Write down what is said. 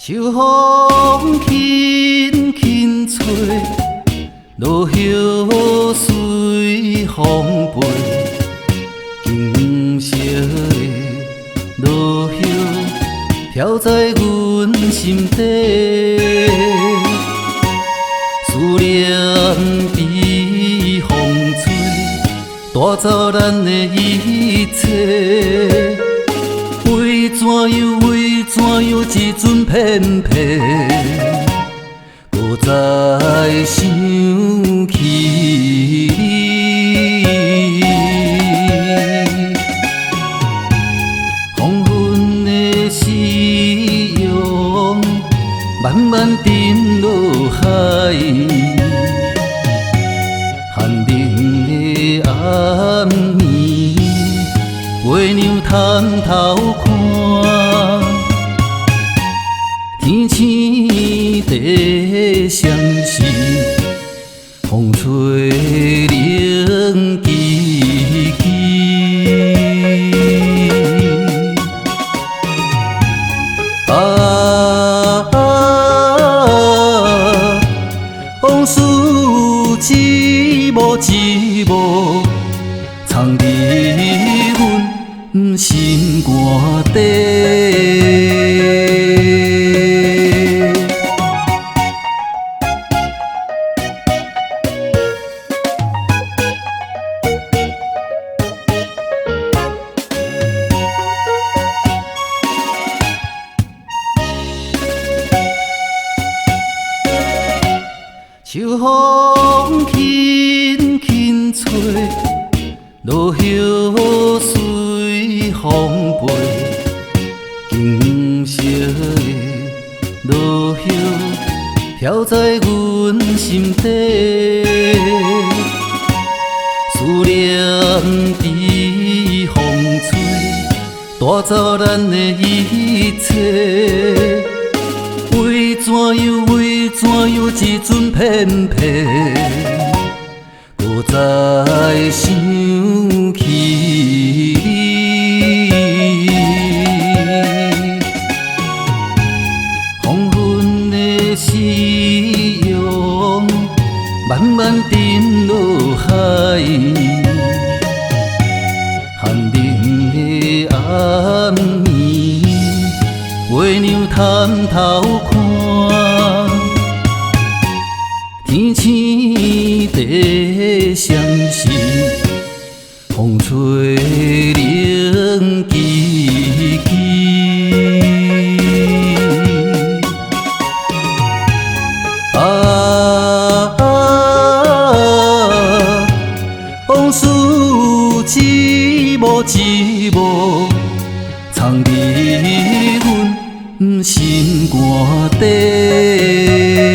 秋风轻轻吹，落叶随风飞。金色的落叶飘在阮心底，思念被风吹，带走咱的一切。为怎样一阵偏僻，搁再想起你。黄昏的夕阳慢慢沉落海，寒冷的暗暝，月娘探头看。天星在相思，风吹冷凄凄。往事一幕一幕，藏伫阮心肝底。秋风轻轻吹，落叶随风飞。金色的落叶飘在阮心底，思念被风吹，带走咱的一切。为怎样一阵偏僻，搁再想起你。黄昏的夕阳慢慢沉落海，寒冷的暗暝，月娘探头看。天星在相思，风吹冷凄凄。往事一幕一幕，藏伫阮心肝底。